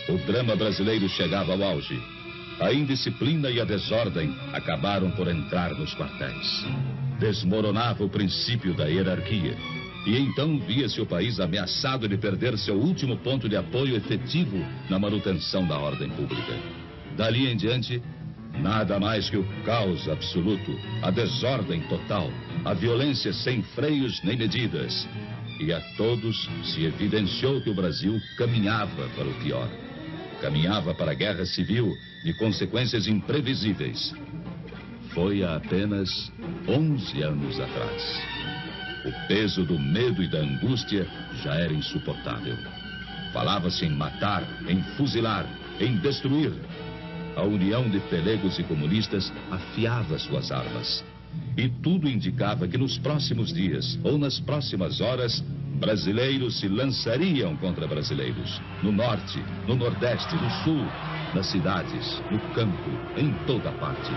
O drama brasileiro chegava ao auge. A indisciplina e a desordem acabaram por entrar nos quartéis. Desmoronava o princípio da hierarquia. E então via-se o país ameaçado de perder seu último ponto de apoio efetivo na manutenção da ordem pública. Dali em diante, nada mais que o caos absoluto, a desordem total, a violência sem freios nem medidas. E a todos se evidenciou que o Brasil caminhava para o pior. Caminhava para a guerra civil de consequências imprevisíveis. Foi há apenas 11 anos atrás. O peso do medo e da angústia já era insuportável. Falava-se em matar, em fuzilar, em destruir. A união de pelegos e comunistas afiava suas armas. E tudo indicava que nos próximos dias, ou nas próximas horas, brasileiros se lançariam contra brasileiros. No norte, no nordeste, no sul, nas cidades, no campo, em toda parte.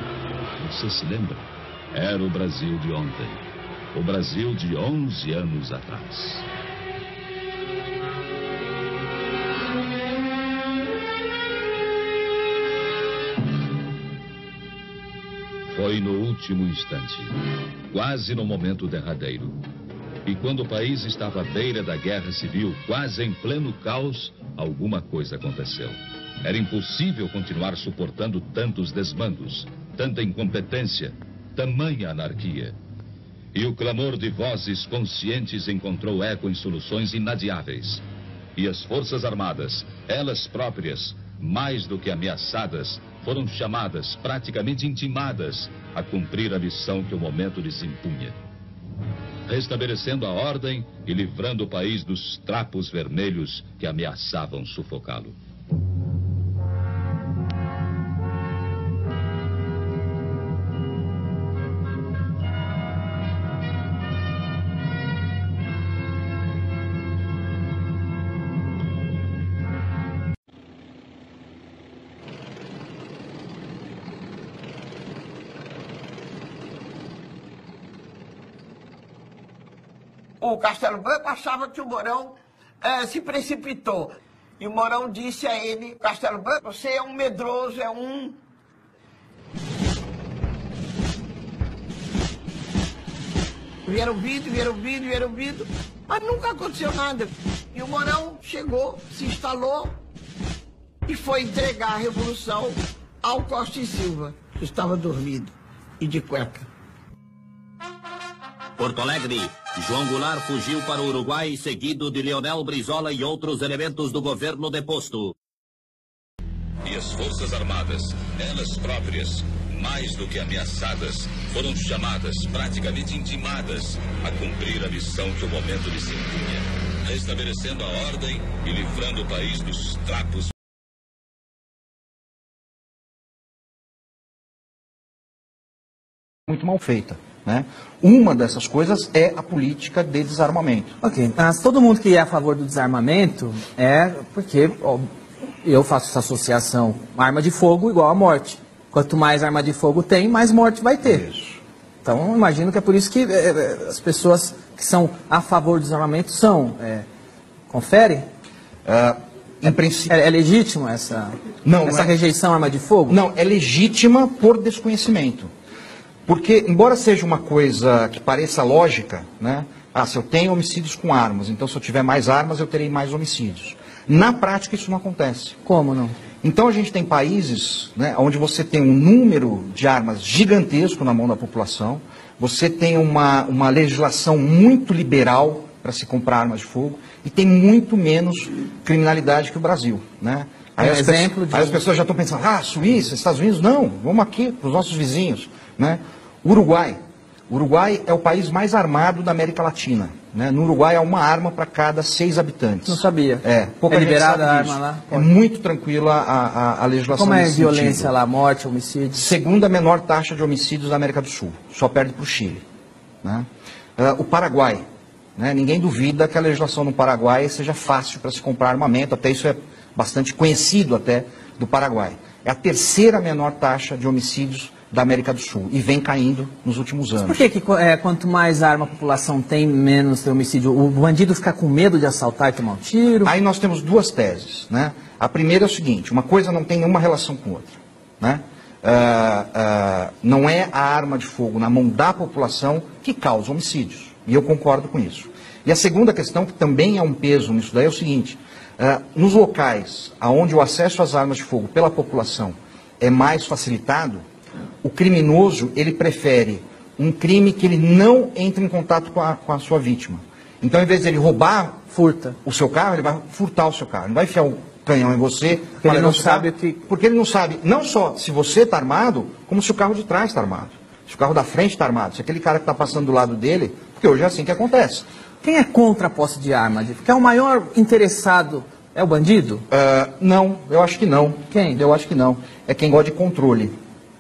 Você se lembra? Era o Brasil de ontem. O Brasil de 11 anos atrás. Foi no último instante, quase no momento derradeiro. E quando o país estava à beira da guerra civil, quase em pleno caos, alguma coisa aconteceu. Era impossível continuar suportando tantos desmandos, tanta incompetência, tamanha anarquia. E o clamor de vozes conscientes encontrou eco em soluções inadiáveis. E as Forças Armadas, elas próprias, mais do que ameaçadas, foram chamadas, praticamente intimadas, a cumprir a missão que o momento lhes impunha. Restabelecendo a ordem e livrando o país dos trapos vermelhos que ameaçavam sufocá-lo. O Castelo Branco achava que o Mourão se precipitou. E o Mourão disse a ele: Castelo Branco, você é um medroso, é um... Vieram vindo, mas nunca aconteceu nada. E o Mourão chegou, se instalou e foi entregar a revolução ao Costa e Silva, que estava dormindo e de cueca. Porto Alegre, João Goulart fugiu para o Uruguai, seguido de Leonel Brizola e outros elementos do governo deposto. E as Forças Armadas, elas próprias, mais do que ameaçadas, foram chamadas, praticamente intimadas, a cumprir a missão que o momento lhes impunha, restabelecendo a ordem e livrando o país dos trapos. Muito mal feita, né? Uma dessas coisas é a política de desarmamento. Ok, mas todo mundo que é a favor do desarmamento é porque eu faço essa associação, arma de fogo igual a morte. Quanto mais arma de fogo tem, mais morte vai ter. Isso. Então, imagino que é por isso que as pessoas que são a favor do desarmamento são... confere? Em princípio... É legítima essa rejeição à arma de fogo? Não, é legítima por desconhecimento. Porque, embora seja uma coisa que pareça lógica, né? Se eu tenho homicídios com armas, então se eu tiver mais armas, eu terei mais homicídios. Na prática, isso não acontece. Como não? Então, a gente tem países, né, onde você tem um número de armas gigantesco na mão da população, você tem uma legislação muito liberal para se comprar armas de fogo e tem muito menos criminalidade que o Brasil, né? Aí as pessoas já estão pensando, Suíça, Estados Unidos, não, vamos aqui para os nossos vizinhos, né? Uruguai. O Uruguai é o país mais armado da América Latina, né? No Uruguai há uma arma para cada 6 habitantes. Não sabia. Pouca é gente liberada sabe a disso. arma lá? É muito tranquila a legislação. Como é a nesse violência sentido. lá, morte, homicídio? Segunda menor taxa de homicídios da América do Sul. Só perde para o Chile, né? O Paraguai. Né? Ninguém duvida que a legislação no Paraguai seja fácil para se comprar armamento. Até isso é bastante conhecido até do Paraguai. É a terceira menor taxa de homicídios da América do Sul e vem caindo nos últimos anos. Por que quanto mais arma a população tem, menos tem homicídio? O bandido fica com medo de assaltar e tomar um tiro? Aí nós temos duas teses, né? A primeira é o seguinte, uma coisa não tem nenhuma relação com outra, né? Não é a arma de fogo na mão da população que causa homicídios, e eu concordo com isso. E a segunda questão, que também é um peso nisso daí, é o seguinte, nos locais onde o acesso às armas de fogo pela população é mais facilitado, o criminoso, ele prefere um crime que ele não entre em contato com a sua vítima. Então, ao invés de ele roubar o seu carro, ele vai furtar o seu carro. Ele vai enfiar o canhão em você. Porque ele não sabe o que... Porque ele não sabe, não só se você está armado, como se o carro de trás está armado. Se o carro da frente está armado, se aquele cara que está passando do lado dele, porque hoje é assim que acontece. Quem é contra a posse de arma? Porque é o maior interessado... É o bandido? Não, eu acho que não. Quem? Eu acho que não. É quem gosta de controle.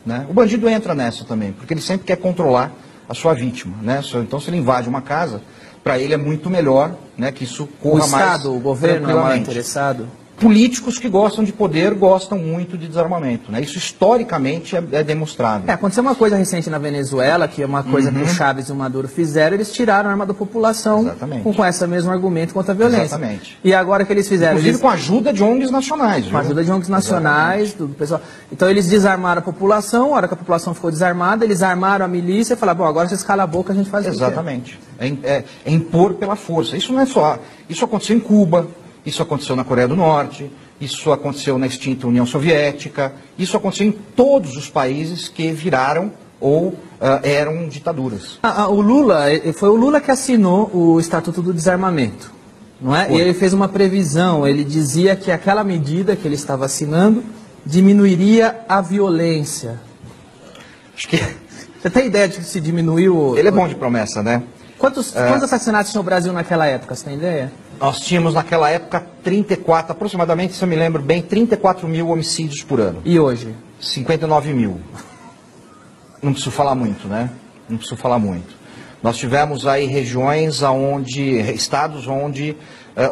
Né? O bandido entra nessa também, porque ele sempre quer controlar a sua vítima. Né? Então, se ele invade uma casa, para ele é muito melhor, né, que isso corra mais. O Estado, o governo é o maior interessado? Políticos que gostam de poder gostam muito de desarmamento. Né? Isso historicamente é demonstrado. Aconteceu uma coisa recente na Venezuela, que é uma coisa que o Chávez e o Maduro fizeram, eles tiraram a arma da população com esse mesmo argumento contra a violência. Exatamente. E agora que eles fizeram... Inclusive com a ajuda de ONGs nacionais. Com a ajuda de ONGs nacionais, do pessoal. Então eles desarmaram a população, a hora que a população ficou desarmada, eles armaram a milícia e falaram, bom, agora vocês calam a boca, a gente faz o que quer. Exatamente. É impor pela força. Isso não é só... Isso aconteceu em Cuba. Isso aconteceu na Coreia do Norte, isso aconteceu na extinta União Soviética, isso aconteceu em todos os países que viraram ou eram ditaduras. O Lula, foi o Lula que assinou o Estatuto do Desarmamento, não é? E ele fez uma previsão, ele dizia que aquela medida que ele estava assinando diminuiria a violência. Acho que... Você tem ideia de que se diminuiu... Ele é bom de promessa, né? Quantos assassinatos tinha o Brasil naquela época, você tem ideia? Nós tínhamos naquela época 34, aproximadamente, se eu me lembro bem, 34 mil homicídios por ano. E hoje? 59 mil. Não preciso falar muito, né? Não preciso falar muito. Nós tivemos aí regiões estados onde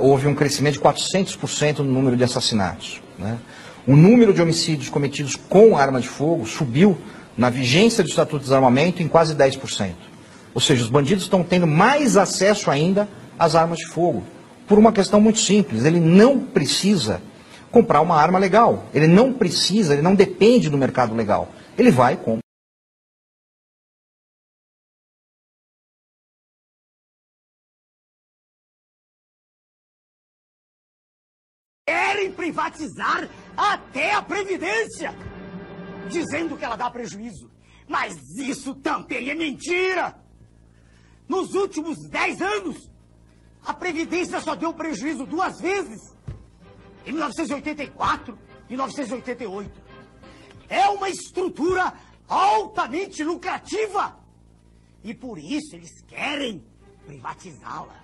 houve um crescimento de 400% no número de assassinatos. Né? O número de homicídios cometidos com arma de fogo subiu na vigência do Estatuto de Desarmamento em quase 10%. Ou seja, os bandidos estão tendo mais acesso ainda às armas de fogo. Por uma questão muito simples, ele não precisa comprar uma arma legal. Ele não precisa, ele não depende do mercado legal. Ele vai e compra. Querem privatizar até a Previdência, dizendo que ela dá prejuízo. Mas isso também é mentira. Nos últimos 10 anos, a Previdência só deu prejuízo 2 vezes, em 1984 e 1988. É uma estrutura altamente lucrativa e por isso eles querem privatizá-la.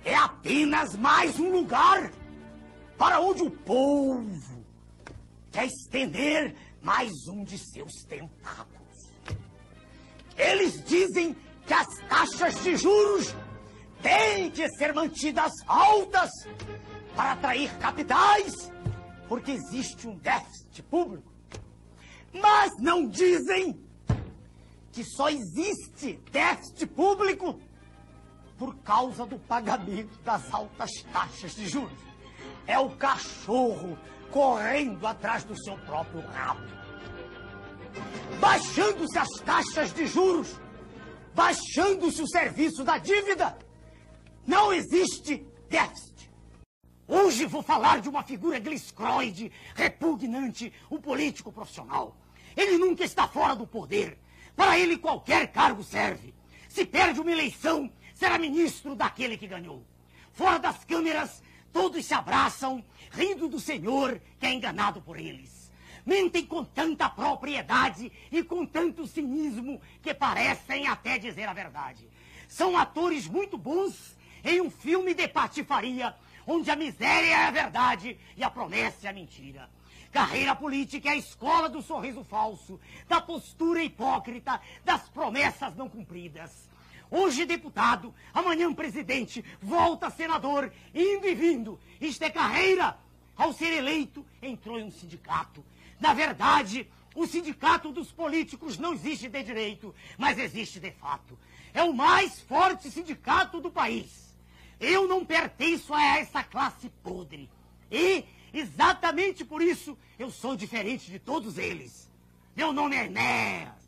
É apenas mais um lugar para onde o povo quer estender mais um de seus tentáculos. Eles dizem que as taxas de juros têm que ser mantidas altas para atrair capitais, porque existe um déficit público. Mas não dizem que só existe déficit público por causa do pagamento das altas taxas de juros. É o cachorro correndo atrás do seu próprio rabo. Baixando-se as taxas de juros, baixando-se o serviço da dívida, não existe déficit. Hoje vou falar de uma figura gliscroide, repugnante, um político profissional. Ele nunca está fora do poder. Para ele qualquer cargo serve. Se perde uma eleição, será ministro daquele que ganhou. Fora das câmeras, todos se abraçam, rindo do senhor que é enganado por eles. Mentem com tanta propriedade e com tanto cinismo que parecem até dizer a verdade. São atores muito bons em um filme de patifaria, onde a miséria é a verdade e a promessa é a mentira. Carreira política é a escola do sorriso falso, da postura hipócrita, das promessas não cumpridas. Hoje deputado, amanhã presidente, volta senador, indo e vindo. Isto é carreira. Ao ser eleito, entrou em um sindicato. Na verdade, O sindicato dos políticos não existe de direito, mas existe de fato. É o mais forte sindicato do país. Eu não pertenço a essa classe podre. E, exatamente por isso, eu sou diferente de todos eles. Meu nome é Enéas.